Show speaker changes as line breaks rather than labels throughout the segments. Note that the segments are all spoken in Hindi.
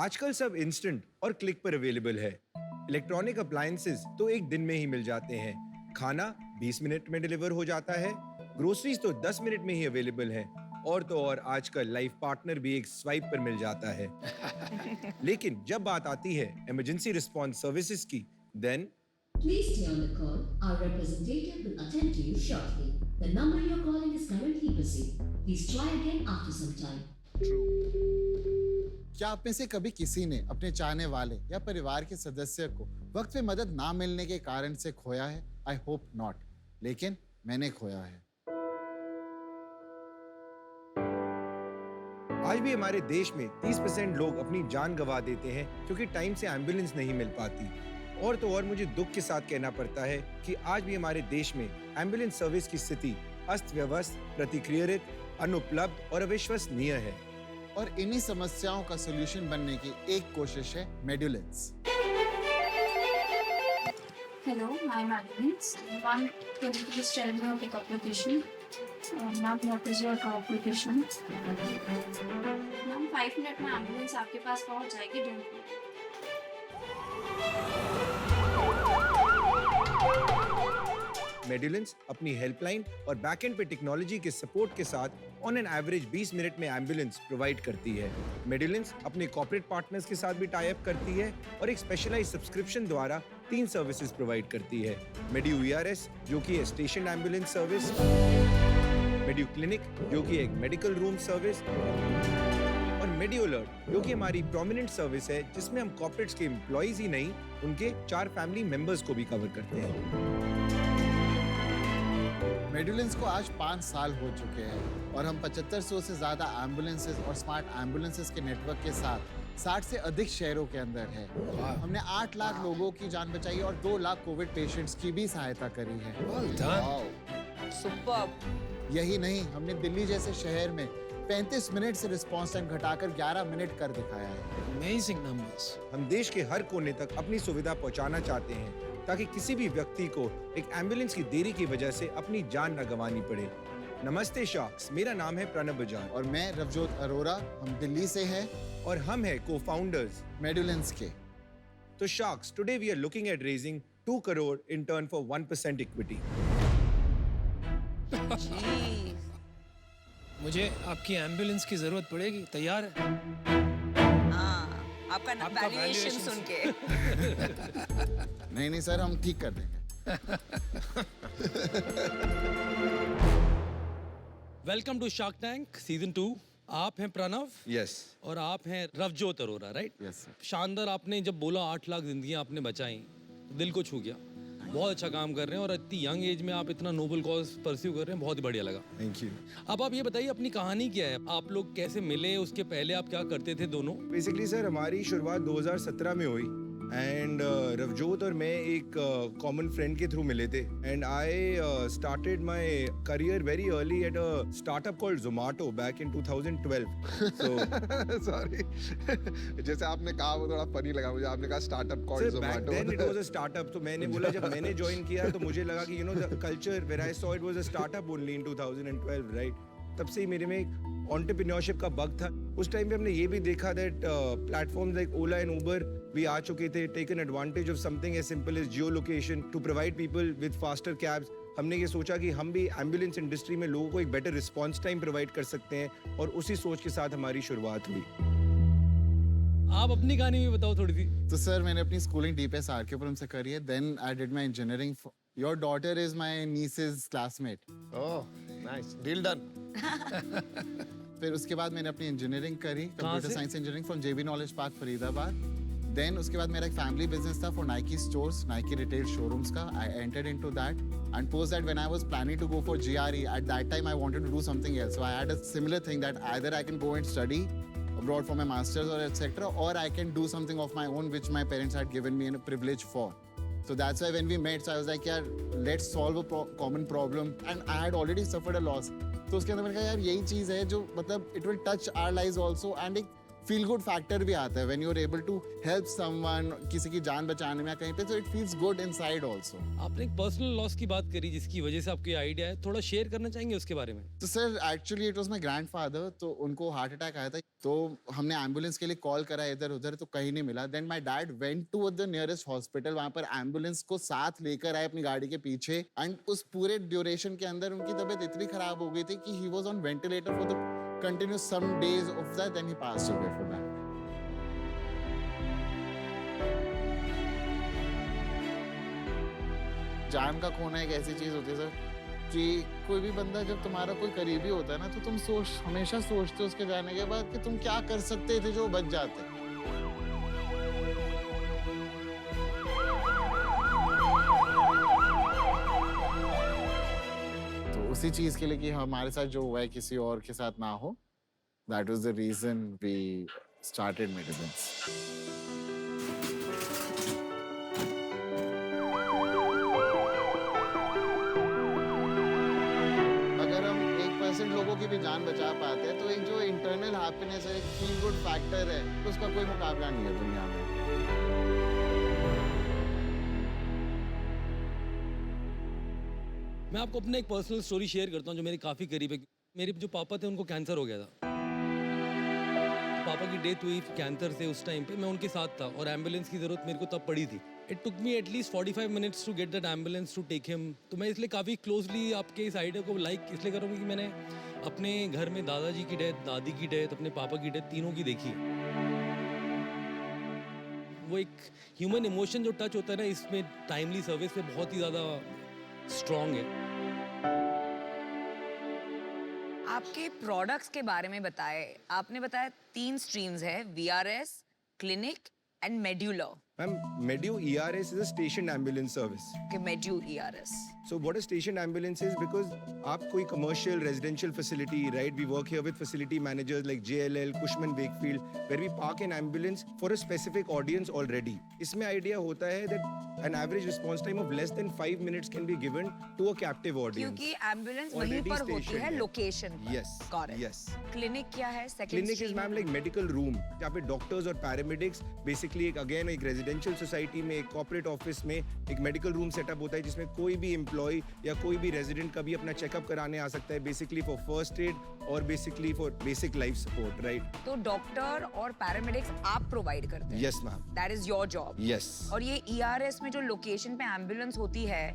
आजकल सब इंस्टेंट और क्लिक पर अवेलेबल है। इलेक्ट्रॉनिक अप्लायंसेस तो एक दिन में ही मिल जाते हैं। खाना 20 मिनट में डिलीवर हो जाता है। ग्रोसरीज तो 10 मिनट में ही अवेलेबल है। और तो और आजकल लाइफ पार्टनर भी एक स्वाइप पर मिल जाता है। लेकिन जब बात आती है इमरजेंसी रिस्पांस सर्विसेज की, then
Please stay on the call. Our representative will attend to you shortly. The number you're calling is currently busy. Please try again after some time.
क्या आप में से कभी किसी ने अपने चाहने वाले या परिवार के सदस्य को वक्त पे मदद ना मिलने के कारण से खोया है? आई होप नॉट, लेकिन मैंने खोया है।
आज भी हमारे देश में 30% लोग अपनी जान गंवा देते हैं क्योंकि टाइम से एम्बुलेंस नहीं मिल पाती। और तो और मुझे दुख के साथ कहना पड़ता है कि आज भी हमारे देश में एम्बुलेंस सर्विस की स्थिति अस्त व्यवस्थ, प्रतिक्रियारहित, अनुपलब्ध और अविश्वसनीय है।
और इन्हीं समस्याओं का सलूशन बनने की एक कोशिश है मेडुलेंस।
Hello, I'm Agnes. One, can you please tell me your pickup location? Ma'am, what is your occupation? Ma'am, 5 minute में एम्बुलेंस आपके पास पहुंच जाएगी। Don't worry.
मेडुलेंस अपनी हेल्पलाइन और बैकएंड पे टेक्नोलॉजी के सपोर्ट के साथ ऑन एन एवरेज 20 मिनट में एम्बुलेंस प्रोवाइड करती है। मेडुलेंस अपने कॉर्पोरेट पार्टनर्स के साथ भी टाई अप करती है और एक स्पेशलाइज्ड सब्सक्रिप्शन द्वारा 3 सर्विसेज प्रोवाइड करती है। मेडियो वीआरएस जो कि है स्टेशन एम्बुलेंस सर्विस, मेडियो क्लिनिक जो कि एक मेडिकल रूम सर्विस, और मेडियो अलर्ट जो कि हमारी प्रोमिनेंट सर्विस है जिसमें हम कॉर्पोरेट्स के एम्प्लॉइज ही नहीं, उनके 4 फैमिली मेंबर्स को भी कवर करते हैं।
मेडुलेंस को आज 5 साल हो चुके हैं और हम 7500 से ज्यादा एम्बुलेंसेज और स्मार्ट एम्बुलेंसेज के नेटवर्क के साथ 60 से अधिक शहरों के अंदर है। हमने 8 लाख लोगों की जान बचाई और 2 लाख कोविड पेशेंट्स की भी सहायता करी है।
सुपर्ब।
यही नहीं, हमने दिल्ली जैसे शहर में 35 मिनट से रिस्पॉन्स टाइम घटाकर 11 मिनट कर दिखाया है।
Amazing numbers.
हम देश के हर कोने तक अपनी सुविधा पहुंचाना चाहते हैं ताकि किसी भी व्यक्ति को एक एम्बुलेंस की देरी की वजह से अपनी जान न गंवानी पड़े। नमस्ते शार्क्स, मेरा नाम है प्रणब बजाज
और मैं रवजोत अरोरा, हम दिल्ली से हैं
और हम हैं को-फाउंडर्स
मेडुलेंस के।
तो sharks, today we are looking at raising 2 crore in turn for 1% equity.
मुझे आपकी एम्बुलेंस की जरूरत पड़ेगी, तैयार है?
हाँ, आपका वैल्यूएशन सुन के।
नहीं सर, हम ठीक कर देंगे।
Welcome to Shark Tank season 2। आप हैं प्रणव
यस
और आप हैं Ravjot Arora, right?
Yes sir.
शानदार। आपने जब बोला 8 लाख जिंदगियां आपने बचाई, दिल को छू गया। बहुत अच्छा काम कर रहे हैं और इतनी यंग एज में आप इतना नोबल कॉज परस्यू कर रहे हैं, बहुत ही बढ़िया लगा।
Thank you.
अब आप ये बताइए अपनी कहानी क्या है, आप लोग कैसे मिले, उसके पहले आप क्या करते थे दोनों?
बेसिकली सर, हमारी शुरुआत 2017 में हुई एंड रवजोत और मैं एक कॉमन फ्रेंड के थ्रू मिले थे and I started my career very early at a startup called Zomato back in 2012। So
sorry, जैसे आपने कहा वो थोड़ा फनी लगा मुझे। आपने कहा startup called
back
Zomato.
Then it was a startup. तो मैंने बोला, जब मैंने ज्वाइन किया तो मुझे लगा कि the culture where I saw it was a startup only in 2012, right? तब से ही मेरे में एक एंटरप्रेन्योरशिप का बग था। उस टाइम पे हमने ये भी देखा that platforms like Ola and Uber भी आ चुके थे, taken advantage of something as simple as geo location to provide people with faster cabs. हमने ये सोचा कि हम भी एम्बुलेंस इंडस्ट्री में लोगों को एक बेटर रिस्पांस टाइम प्रोवाइड कर सकते हैं और उसी सोच के साथ हमारी शुरुआत हुई।
आप अपनी कहानी भी बताओ थोड़ी सी।
तो सर, मैंने अपनी स्कूलिंग डीपीएस आरकेपुरम से करी है। Then I did my engineering. Your daughter is my niece's classmate.
Oh nice, deal done.
फिर उसके बाद मैंने अपनी इंजीनियरिंग करी, computer science engineering from JB knowledge park Faridabad. Then उसके बाद मेरा एक फैमिली बिजनेस था for Nike stores, Nike retail showrooms का। I entered into that and post that when I was planning to go for GRE, at that time I wanted to do something else. So I had a similar thing that either I can go and study abroad for my masters or etc, or I can do something of my own which my parents had given me a privilege for. So that's why when we met, so I was like, यार, let's solve a common problem, and I had already suffered a loss. तो उसके अंदर मैंने कहा यार, यही चीज़ है जो मतलब it will touch our lives also, and एक फील गुड फैक्टर भी आता है when you are able to help someone, किसी की जान बचाने में कहीं पे, तो it feels good inside also.
आपने एक पर्सनल लॉस की बात करी जिसकी वजह से आपको ये आइडिया है, थोड़ा शेयर करना चाहेंगे उसके बारे में?
तो sir actually it was my grandfather, तो उनको हार्ट अटैक आया था, तो हमने एम्बुलेंस के लिए कॉल करा इधर उधर, तो कहीं नहीं मिला। Then my dad went to the nearest hospital, वहां पर एम्बुलेंस को साथ लेकर आए अपनी गाड़ी के पीछे, एंड उस पूरे ड्यूरेशन के अंदर उनकी तबीयत इतनी खराब हो गई थी कि he was on ventilator for the continuous some days of that, then he passed away for that. जान का खोना एक ऐसी चीज होती है सर कि कोई भी बंदा जब तुम्हारा कोई करीबी होता है ना, तो तुम हमेशा सोचते हो उसके जाने के बाद कि तुम क्या कर सकते थे जो बच जाते। तो उसी चीज के लिए कि हमारे साथ जो हुआ है किसी और के साथ ना हो, that was the reason we started medicines. लोगों की भी जान बचा पाते हैं, तो एक जो इंटरनल हैप्पीनेस है, एक फील गुड फैक्टर है, तो उसका कोई मुकाबला नहीं है दुनिया में।
मैं आपको अपना एक पर्सनल स्टोरी शेयर करता हूँ जो मेरे काफ़ी करीब है। मेरे जो पापा थे उनको कैंसर हो गया था, पापा की डेथ हुई कैंसर से। उस टाइम पे मैं उनके साथ था और एम्बुलेंस की ज़रूरत मेरे को तब पड़ी थी। It took me at least 45 minutes to get that ambulance to take him. तो मैं इसलिए काफ़ी क्लोजली आपके इस आइडिया को लाइक इसलिए कर रहा हूँ कि मैंने अपने घर में दादाजी की डेथ, दादी की डेथ, अपने पापा की डेथ, तीनों की देखी है। वो एक ह्यूमन इमोशन जो टच होता है ना, इसमें टाइमली सर्विस पे बहुत ही ज़्यादा स्ट्रॉन्ग है।
आपके प्रोडक्ट्स के बारे में बताएं। आपने बताया 3 स्ट्रीम्स है, VRS, clinic and medulla.
Ma'am, Medu ERS is a stationed ambulance service.
कि मेड्यू ERS।
So what a stationed ambulance is, because आप कोई commercial residential facility, right? We work here with facility managers like JLL, Cushman Wakefield, where we park an ambulance for a specific audience already. इसमें idea होता है that an average response time of less than 5 minutes can be given to a captive audience.
क्योंकि एम्बुलेंस वहीं
Already
पर होती
stationed
है,
है।
लोकेशन पर।
Yes,
Got it।
yes.
Clinic क्या है? Second
clinic is ma'am like medical room, जहाँ पे डॉक्टर्स और पैरामेडिक्स बेसिकली एक अगेन एक रेजिडेंशियल सोसाइटी में, एक कॉर्पोरेट ऑफिस में एक मेडिकल रूम सेटअप होता है जिसमें कोई भी एम्प्लॉय या कोई भी रेजिडेंट कभी अपना चेकअप कराने आ सकता है, बेसिकली फॉर फर्स्ट एड और basically for basic life support, right?
तो डॉक्टर और पैरामेडिक्स आप प्रोवाइड करते हैं?
Yes ma'am,
that is your job.
Yes.
और ये ERS में जो लोकेशन पे एम्बुलेंस होती है,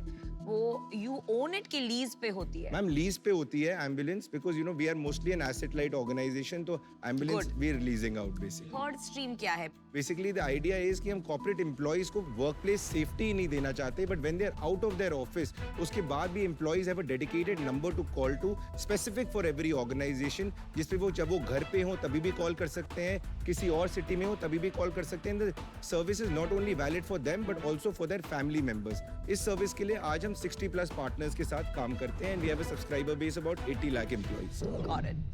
वो यू ओन इट की लीज पे होती है?
मैम लीज पे होती है ambulance, because you know we are mostly an asset light organisation, तो ambulance
Good।
We are leasing out basically.
Third stream क्या है?
बेसिकली द आइडिया इज कि हम कॉर्पोरेट एम्प्लॉइज को वर्क प्लेस सेफ्टी नहीं देना चाहते, but when they are out of their office, उसके बाद भी employees have a dedicated number two call to, specific for every organisation, जिसपे वो जब वो घर पे हो तभी भी कॉल कर सकते हैं, किसी और सिटी में हो तभी भी कॉल कर सकते हैं। The service is not only valid for them but also for their family members. इस सर्विस के लिए आज हम 60+ पार्टनर्स के साथ काम करते हैं, and we have a subscriber base about 80 lakh employees.
Got it।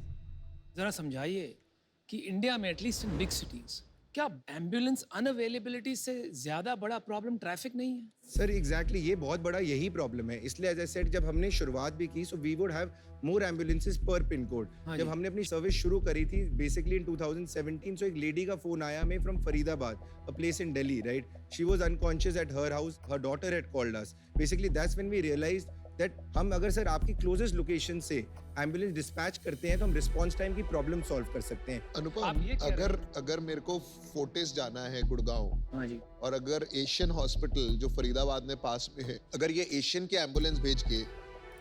जरा समझाइए कि इंडिया में एटलीस्ट इन बिग सिटीज क्या एम्बुलेंस अनअवेलेबिलिटी से ज्यादा बड़ा प्रॉब्लम ट्रैफिक नहीं है?
सर एग्जैक्टली ये बहुत बड़ा यही प्रॉब्लम है, इसलिए एज आई सेड जब हमने शुरुआत भी की, so we would have more ambulances पर पिन कोड। जब हमने अपनी सर्विस शुरू करी थी बेसिकली इन 2017, सो एक लेडी का फोन आया हमें from Faridabad, a place in Delhi, right? She was unconscious at her house, her daughter had called us. Basically that's when we realised that हम अगर सर आपकी क्लोजेस्ट लोकेशन से एम्बुलेंस डिस्पैच करते हैं तो हम रिस्पांस टाइम की प्रॉब्लम सॉल्व कर सकते हैं।
आप
अनुपम,
ये कह रहे
अगर मेरे को फोर्टिस जाना है गुड़गांव,
हाँ जी,
और अगर एशियन हॉस्पिटल जो फरीदाबाद में पास में है, अगर ये एशियन के एम्बुलेंस भेज के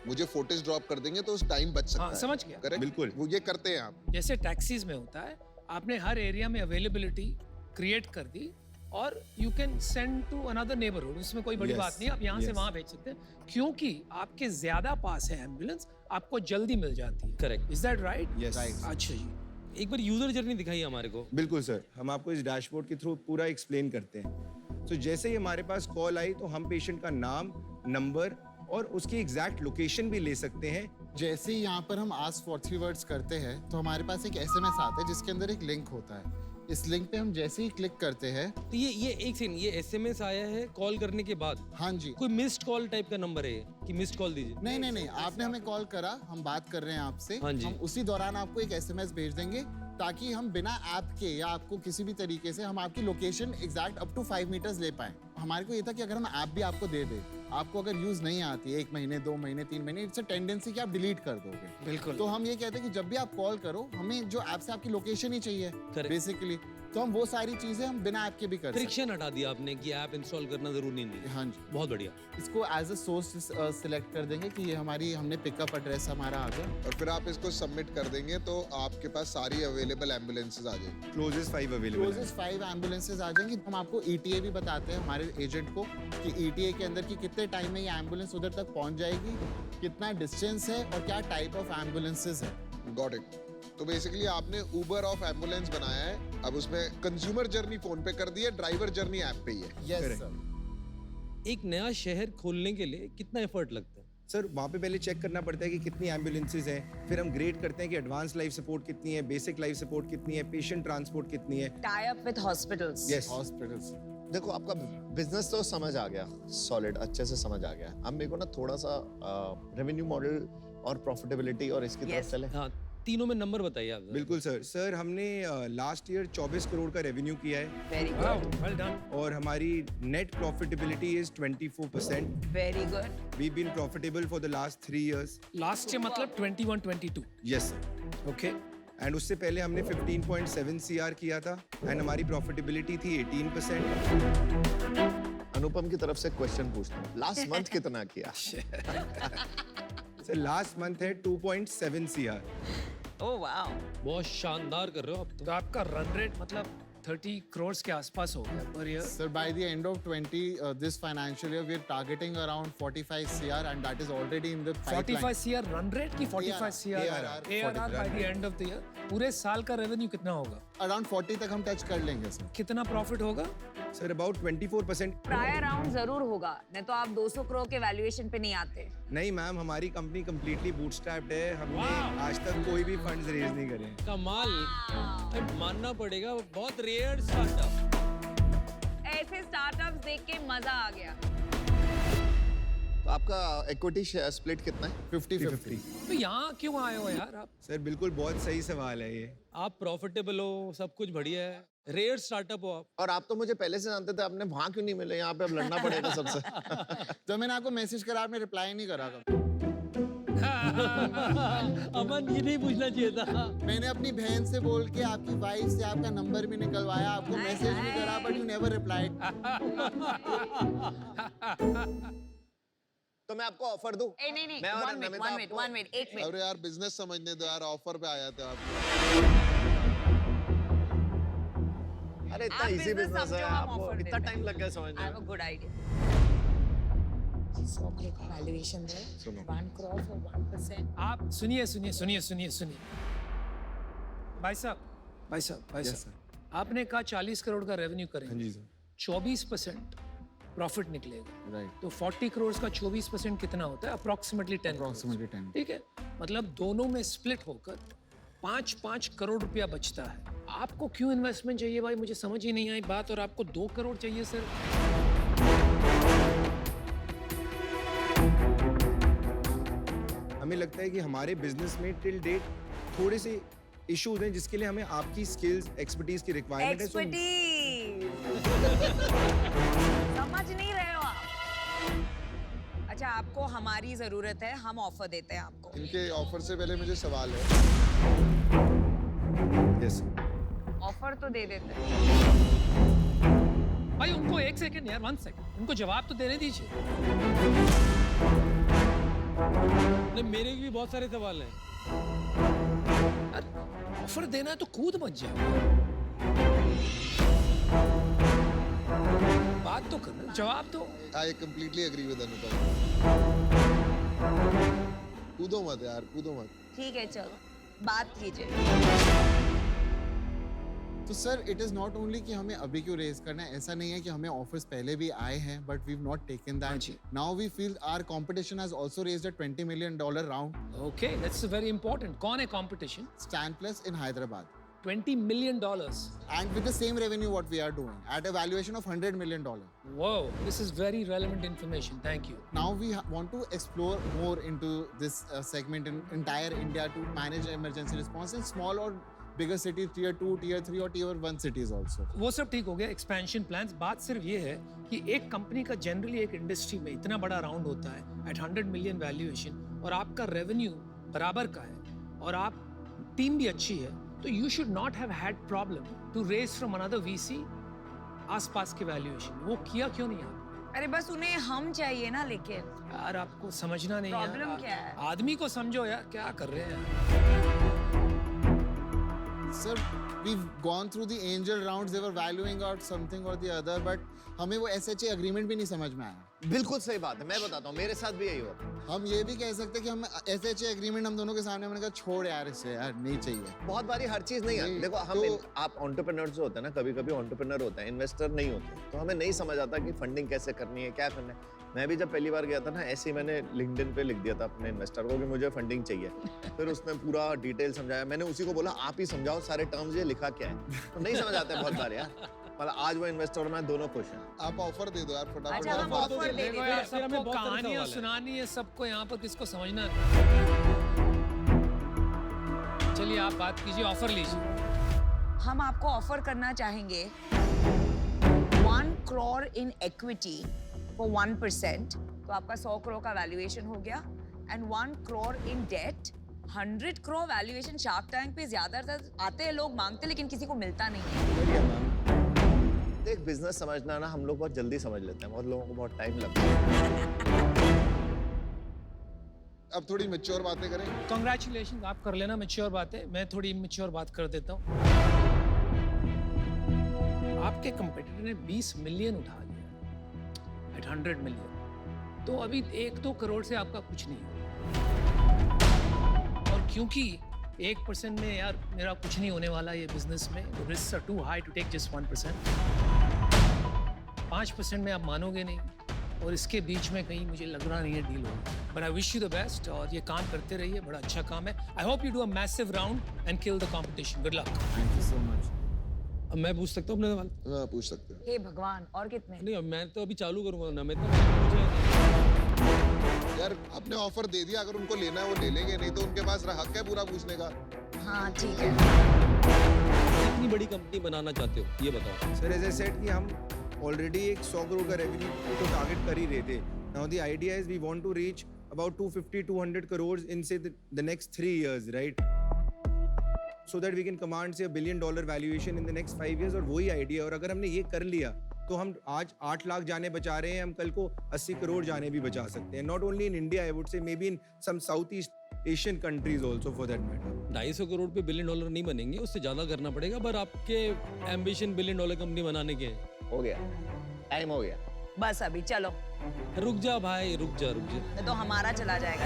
मुझे फोर्टिस ड्रॉप कर देंगे तो उस टाइम बच सकता
हाँ
है।
समझ गया।
करेक्ट,
बिल्कुल।
वो ये करते हैं आप।
जैसे टैक्सीज में होता है, आपने हर एरिया में अवेलेबिलिटी क्रिएट कर दी और you can send to another neighbourhood, उसमें कोई बड़ी
Yes,
बात नहीं, आप यहाँ से
yes.
वहाँ भेज सकते हैं क्योंकि आपके ज्यादा पास है एम्बुलेंस, आपको जल्दी मिल जाती है।
Correct.
Is that right?
Yes.
अच्छा जी।
एक बार यूजर जर्नी दिखाइए हमारे को।
बिल्कुल सर, हम आपको इस डैशबोर्ड के थ्रू पूरा एक्सप्लेन करते हैं। तो जैसे ही हमारे पास कॉल आई तो हम पेशेंट का नाम, नंबर और उसकी एग्जैक्ट लोकेशन भी ले सकते हैं।
जैसे ही यहाँ पर हम आस्क फॉर 3 वर्ड्स करते हैं तो हमारे पास एक SMS आता है जिसके अंदर एक लिंक होता है। इस लिंक पे हम जैसे ही क्लिक करते हैं,
तो ये एक सेकंड, ये SMS आया है कॉल करने के बाद?
हाँ जी,
कोई मिस्ड कॉल टाइप का नंबर है ये कि मिस्ड कॉल दीजिए?
नहीं, आपने हमें कॉल करा, हम बात कर रहे हैं आपसे,
हाँ जी।
हम उसी दौरान आपको एक SMS भेज देंगे ताकि हम बिना ऐप के या आपको किसी भी तरीके से हम आपकी location exact up to 5 metres ले पाए। हमारे को ये था कि अगर हम ऐप भी आपको दे दे, आपको अगर यूज नहीं आती 1 महीने 2 महीने 3 महीने, इट्स अ टेंडेंसी कि आप डिलीट कर दोगे।
बिल्कुल।
तो हम ये कहते हैं कि जब भी आप कॉल करो, हमें जो ऐप से आपकी लोकेशन ही चाहिए
Correct.
बेसिकली, तो हम वो सारी चीजें हम बिना ऐप के भी कर सकते
फ्रिक्शन हटा दिया आपने कि ऐप इंस्टॉल करना जरूरी नहीं
हैं।
है।
हाँ जी,
बहुत बढ़िया।
इसको एज अ सोर्स सिलेक्ट कर देंगे कि ये हमने पिकअप एड्रेस हमारा आ गया।
और फिर आप इसको सबमिट कर देंगे तो आपके पास सारी अवेलेबल एम्बुलेंसेज आ जाएगी।
क्लोजेस्ट 5 अवेलेबल हैं।
क्लोजेस्ट 5 एम्बुलेंसेज आ जाएंगी। हम आपको ETA भी बताते हैं हमारे एजेंट को कि ETA के अंदर की कितने टाइम में ये एम्बुलेंस उधर तक पहुंच जाएगी, कितना डिस्टेंस है और क्या टाइप ऑफ एम्बुलेंसेज है।
Got it. तो बेसिकली आपने उबर ऑफ एम्बुलेंस बनाया है, अब उसमें कंज्यूमर जर्नी फोन पे कर दी है, ड्राइवर जर्नी ऐप पे ही है।
Yes
Correct.
सर।
एक नया शहर खोलने के लिए कितना एफर्ट लगता है?
सर वहाँ पे पहले चेक करना पड़ता है कि कितनी एम्बुलेंसेज हैं, फिर हम ग्रेड करते हैं कि एडवांस लाइफ सपोर्ट कितनी है, बेसिक लाइफ सपोर्ट कितनी है, पेशेंट ट्रांसपोर्ट कितनी है।
Tie up with hospitals.
Yes,
hospitals.
देखो आपका बिजनेस तो समझ आ गया, सॉलिड अच्छे से समझ आ गया। अब मेरे को ना थोड़ा सा रेवेन्यू मॉडल और प्रॉफिटेबिलिटी और इसकी तरफ
Yes.
चले।
हाँ, तीनों में नंबर बताइए आप।
बिल्कुल सर। सर हमने लास्ट ईयर 24 करोड़ का रेवेन्यू किया है
very
wow,
good,
well done.
और हमारी net profitability is 24%।
Very good.
We been profitable for the last 3 years।
Last year मतलब 21-22।
Yes sir.
ओके।
एंड उससे पहले हमने 15.7 CR किया था एंड हमारी प्रॉफिटेबिलिटी थी 18%।
अनुपम की तरफ से क्वेश्चन पूछता हूँ, लास्ट मंथ कितना किया?
सर लास्ट मंथ है 2.7 CR।
Oh wow.
बहुत शानदार कर रहे हो आप
तो
तो।
आपका रन रेट मतलब 30 करोड़ के आसपास हो गया per year.
Sir, by the end of this financial year, we are targeting around 45 CR, and that is already in the pipeline.
45 CR run rate की 45 CR
ARR,
ARR by the end of the year। पूरे साल का रेवेन्यू कितना होगा?
Around 40 तक हम टच कर लेंगे सर।
कितना प्रॉफिट होगा?
Sir about 24%।
प्रायर राउंड जरूर होगा, नहीं तो आप 200 करोड़ के वैल्यूएशन पे नहीं आते।
नहीं मैम, हमारी कंपनी कंप्लीटली बूटस्ट्रैप्ड है। हमने आज तक कोई भी फंड्स रेज नहीं करे।
कमाल, मानना पड़ेगा, बहुत रेयर स्टार्टअप।
ऐसे स्टार्टअप्स देख के मजा आ गया।
तो आपका इक्विटी स्प्लिट कितना है?
50-50।
तो यहाँ क्यों आए हो यार आप?
सर बिल्कुल बहुत सही सवाल है ये।
आप प्रॉफिटेबल हो, सब कुछ बढ़िया है, रेयर स्टार्टअप हो आप।
और आप तो मुझे पहले से जानते थे, आपने वहां क्यों नहीं मिले? यहाँ पे अब लड़ना पड़ेगा सबसे।
तो मैंने आपको मैसेज करा, आपने रिप्लाई नहीं करा।
अमन ये नहीं पूछना चाहिए था।
मैंने अपनी बहन से बोल के आपकी वाइफ से आपका नंबर भी निकलवाया, आपको मैसेज भी करा, बट यू नेवर रिप्लाइड।
तो मैं आपको ऑफर दूं?
नहीं नहीं,
मैं और
one minute,
Namita
one minute,
आपको-
one minute, एक मिनट।
अरे यार बिजनेस समझने दो यार, ऑफर पे आया था आप।
अरे इतना
आप
इजी
business
बिजनेस है,
समझो, हम
आपको
offer
इतना
देते
टाइम लग गया समझने
I have a
में।
good idea.
वैल्यूएशन है
सुनो।
1 करोड़ for 1%।
आप सुनिए। भाई साहब, आपने कहा 40 करोड़ का रेवेन्यू
हाँ
करेंगे,
जी सर।
24% प्रॉफिट निकलेगा।
राइट,
तो 40 करोड़ का 24% कितना होता है? Approximately 10
approximately 10।
ठीक है, मतलब दोनों में स्प्लिट होकर 5-5 करोड़ रुपया बचता है। आपको क्यों इन्वेस्टमेंट चाहिए भाई? मुझे समझ ही नहीं आई बात। और आपको 2 करोड़ चाहिए सर?
हमें लगता है कि हमारे बिजनेस में टिल डेट थोड़े से इश्यूज हैं जिसके लिए हमें आपकी स्किल्स एक्सपर्टीज की रिक्वायरमेंट है।
Expertise। समझ नहीं रहे हो आप? अच्छा, आपको हमारी जरूरत है, हम ऑफर देते हैं आपको।
इनके ऑफर से पहले मुझे सवाल है।
यस
ऑफर तो दे देते हैं।
भाई उनको 1 सेकंड यार, 1 सेकंड, उनको जवाब तो देने दीजिए।
नहीं, मेरे भी बहुत सारे सवाल हैं।
ऑफर देना है तो कूद मत जाओ, बात तो करना, जवाब दो।
आई कंप्लीटली एग्री विद अनुपम। कूदो मत यार, कूदो मत।
ठीक है, चलो बात कीजिए।
तो sir it is not only कि हमें अभी क्यों रेज करना है, ऐसा नहीं है कि हमें ऑफर्स पहले भी आए हैं but we have not taken that. Now we feel our competition has also raised a $20 million round.
Okay, that's very important. कौन है competition?
Stan Plus in Hyderabad.
$20 million.
And with the same revenue what we are doing at a valuation of $100 million.
Whoa, this is very relevant information. Thank you.
Now we want to explore more into this segment in entire India to manage emergency response in small or bigger cities, tier 2, tier 3 or tier 1 cities also.
वो सब ठीक हो गया, expansion plans. बात सिर्फ ये है कि एक कंपनी का जनरली एक इंडस्ट्री में इतना बड़ा राउंड होता है at 100 million valuation और आपका रेवेन्यू बराबर का है और आप टीम भी अच्छी है, तो you should not have had problem to raise from another VC आसपास के वैल्यूएशन. वो किया क्यों नहीं आप?
अरे बस उन्हें हम चाहिए ना, लेकिन
यार आपको समझना नहीं है.
प्रॉब्लम क्या है?
आदमी को समझो यार, क्या कर रहे हैं?
Sir, we've gone through the angel rounds. They were valuing out something or the other, but हमें वो SHA agreement भी नहीं समझ में आया.
बिल्कुल सही बात है, मैं बताता हूँ, मेरे साथ भी यही हुआ.
हम ये भी कह सकते हैं कि हम SHA agreement हम दोनों के सामने हमने कहा छोड़ यार इसे, यार नहीं चाहिए.
बहुत बारी हर चीज नहीं आती. देखो हम आप एंटरप्रेन्योर्स जो होते हैं ना, कभी कभी एंटरप्रेन्योर होते हैं, इन्वेस्टर नहीं होते, तो हमें नहीं समझ आता कि फंडिंग कैसे करनी है, क्या करना है. मैं भी जब पहली बार गया था ना, ऐसे ही मैंने लिंक्डइन पे लिख दिया था अपने इन्वेस्टर को कि मुझे फंडिंग चाहिए. फिर उसने पूरा डिटेल समझाया. मैंने उसी को बोला आप ही समझाओ सारे टर्म्स, ये लिखा क्या है. तो नहीं समझ आते बहुत बार यार. मतलब आज वो इन्वेस्टर और मैं दोनों खुश हैं.
आप ऑफर दे दो यार फटाफट.
अच्छा, हम ऑफर दे
देखो
देते
यार,
हैं.
सबको कहानियां सुनानी है, सबको यहाँ पर किसको समझना है. चलिए आप बात कीजिए, ऑफर लीजिए.
हम आपको ऑफर करना चाहेंगे 1 crore in equity for 1%, तो आपका 100 crore का वैल्यूएशन हो गया, and 1 crore in debt. 100 crore valuation. Shark tank पे ज्यादातर आते हैं लोग, मांगते, लेकिन किसी को मिलता नहीं है.
देख बिजनेस समझना ना हम लोग बहुत जल्दी समझ लेते हैं, बहुत लोगों को बहुत टाइम लगता है.
अब थोड़ी मैच्योर बातें करें.
Congratulations, आप कर लेना मैच्योर बातें, मैं थोड़ी इमेच्योर बात कर देता हूँ. आपके कंपटीटर ने 20 मिलियन उठा लिया एट 100 मिलियन, तो अभी 1-2 करोड़ से आपका कुछ नहीं होगा. और क्योंकि 1% में यार मेरा कुछ नहीं होने वाला ये बिजनेस में, risk are too high to take just 1%. 5% में आप मानोगे नहीं, और इसके बीच में कहीं मुझे लग रहा नहीं है डील होगा. But I wish you the best, और ये काम करते रहिए, बड़ा अच्छा काम है. I hope you do a massive round and kill the competition. Good luck.
Thank you so much.
अब मैं पूछ सकता हूँ अपने सवाल?
हाँ पूछ सकते हैं.
हे भगवान, और कितने?
नहीं, अब मैं तो अभी चालू करूंगा ना, मैं तो
यार आपने ऑफर दे दिया, अगर उनको लेना है वो ले लेंगे, नहीं तो उनके पास हक है पूरा पूछने का.
हाँ ठीक है.
कितनी बड़ी कंपनी बनाना चाहते हो ये बताओ.
सर एज आई सेड कि हम ऑलरेडी एक 100 करोड़ का रेवेन्यू तो टारगेट कर ही रहे थे. Now the idea is we want to reach about 250-200 crores in say the next 3 years, right? So that we can command say $1 billion valuation in the next 5 years. और वही आइडिया. और अगर हमने ये कर लिया तो हम आज 8 लाख जाने बचा रहे हैं, हम कल को 80 करोड़ जाने भी बचा सकते हैं. Not only in India, I would say maybe in some South East Asian countries also for that matter.
250 crore पे $1 billion नहीं बनेंगे, उससे ज्यादा करना पड़ेगा. पर आपके एम्बिशन $1 billion कंपनी बनाने के हैं.
हो गया, टाइम हो गया.
बस अभी चलो.
रुक जा भाई, रुक जा.
नहीं तो हमारा चला जाएगा.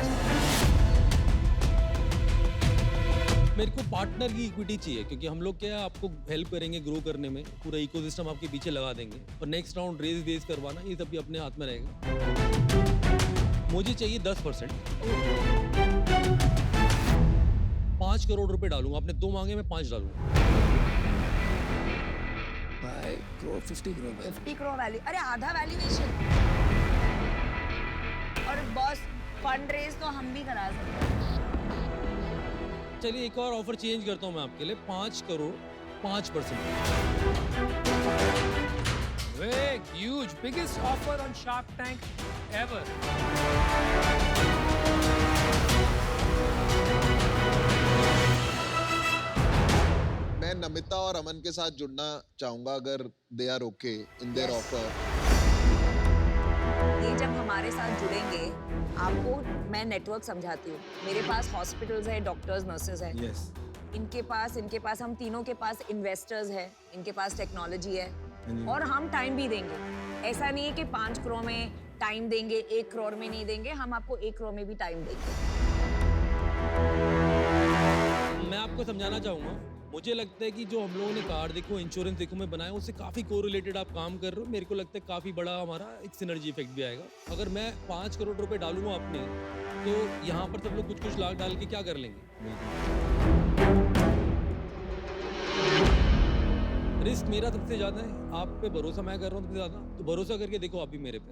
मेरे को पार्टनर की इक्विटी चाहिए, क्योंकि हम लोग क्या आपको हेल्प करेंगे ग्रो करने में, पूरा इकोसिस्टम आपके पीछे लगा देंगे, और नेक्स्ट राउंड रेज करवाना ये सब भी अपने हाथ में रहेगा. मुझे चाहिए 10%. 5 करोड़ रुपए डालूंगा. आपने 2 मांगे, मैं 5 डालूंगा.
5 crore, 50 crore.
50 crore value. अरे आधा वैल्यूएशन. और बॉस फंड रेज तो हम भी करा सकते हैं.
चलिए एक और ऑफर चेंज करता हूँ मैं आपके लिए. 5 crore 5%.
Big, huge, biggest offer on Shark Tank ever.
मैं नमिता और अमन के साथ जुड़ना चाहूंगा अगर they are okay in their offer.
ये जब हमारे साथ जुड़ेंगे, आपको मैं नेटवर्क समझाती हूँ. मेरे पास हॉस्पिटल्स है, डॉक्टर्स, नर्सेज है.
Yes.
इनके पास हम तीनों के पास इन्वेस्टर्स है, इनके पास टेक्नोलॉजी है, और हम टाइम भी देंगे. ऐसा नहीं है कि 5 करोड़ में टाइम देंगे, 1 करोड़ में नहीं देंगे. हम आपको 1 करोड़ में भी टाइम देंगे.
मैं आपको समझाना चाहूंगा, मुझे लगता है कि जो हम लोगों ने कार देखो, इंश्योरेंस देखो मैं बनाया, उससे काफ़ी कोरिलेटेड आप काम कर रहे हो। मेरे को लगता है काफ़ी बड़ा हमारा एक सिनर्जी इफेक्ट भी आएगा। अगर मैं 5 करोड़ रुपए डालूंगा अपने, तो यहाँ पर सब लोग कुछ कुछ लाख डाल के क्या कर लेंगे? रिस्क मेरा सबसे ज़्यादा है, आप पे भरोसा मैं कर रहा हूँ सबसे ज़्यादा, तो भरोसा करके देखो आप भी मेरे पे।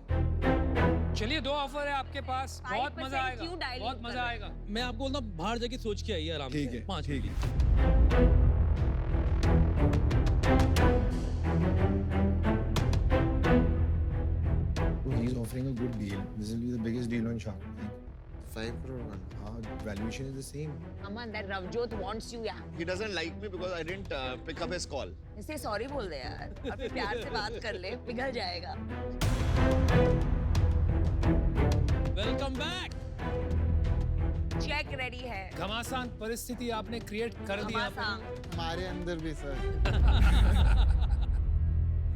चलिए 2 ऑफर है आपके पास, बहुत
5%
मजा आएगा,
क्यों dilute
बहुत
कर
मजा
रहे हो?
आएगा।
मैं आपको बोलता हूँ बाहर जाके सोच के आइए आराम
ठीक
से।
है,
5
ठीक है। He's offering a good deal. This will be the biggest deal on Shark Tank.
5 crore one.
Valuation is the same.
Aman, that Ravjot wants you, yeah.
He doesn't like me because I didn't pick up his call.
इसे सॉरी बोल दे यार, और फिर प्यार से बात कर ले, पिघल जाएगा।
Welcome back.
चेक रेडी है।
घमासान परिस्थिति आपने क्रिएट कर दी यहाँ पे।
घमासान।
हमारे अंदर भी सर।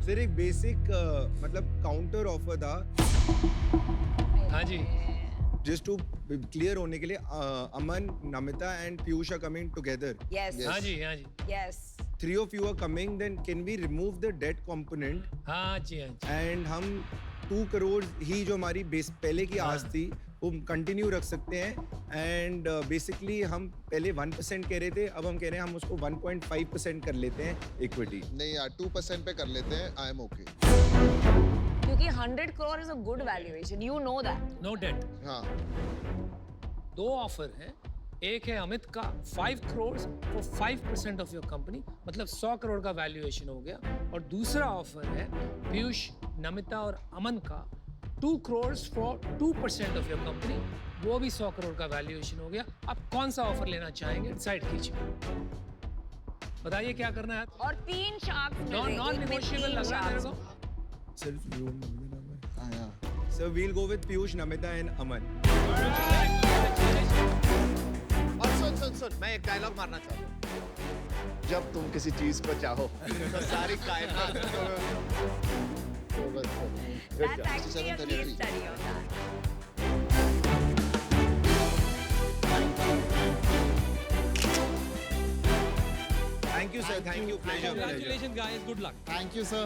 सर एक बेसिक मतलब काउंटर ऑफर था
हाँ जी।
जस्ट टू क्लियर होने के लिए Aman, Namita and Piyush are coming together.
Yes.
हाँ जी, हाँ जी।
Yes.
3 of you are coming, then can we remove the debt component
हाँ जी, हाँ जी।
and हम 2 करोड़ ही जो हमारी बेस पहले की आस थी वो कंटिन्यू रख सकते हैं एंड बेसिकली हम पहले 1% कह रहे थे, अब हम कह रहे हैं हम उसको 1.5% कर लेते हैं इक्विटी.
नहीं यार 2% पे कर लेते हैं, आई एम ओके.
क्योंकि 100 crore is a good valuation. You know that.
No debt.
हाँ
2 ऑफर हैं, एक है अमित का 5 crore for 5% of your company, मतलब 100 करोड़ का वैल्यूएशन हो गया, और दूसरा ऑफर है पीयूष, नमिता और अमन का 2 crore for 2% of your company, वो भी 100 करोड़ का वैल्यूएशन हो गया। आप कौन सा ऑफर लेना चाहेंगे, डिसाइड कीजिए, बताइए क्या करना है।
और 3 sharks मिल रहे हैं,
नॉन
एक में
निगोशिएबल
3
लग रहा है मेरे
sharks.
को।
Sir, if you want the number.
हाँ यार।
So we'll go with Piyush, Namita and Aman.
और सुन मैं एक डायलॉग मारना चाहता हूँ. जब तुम किसी चीज को चाहो तो सारी कायनात
That's actually a case study on that.
Thank you, sir. Thank you. Pleasure.
Congratulations guys, good luck.
Thank you, sir.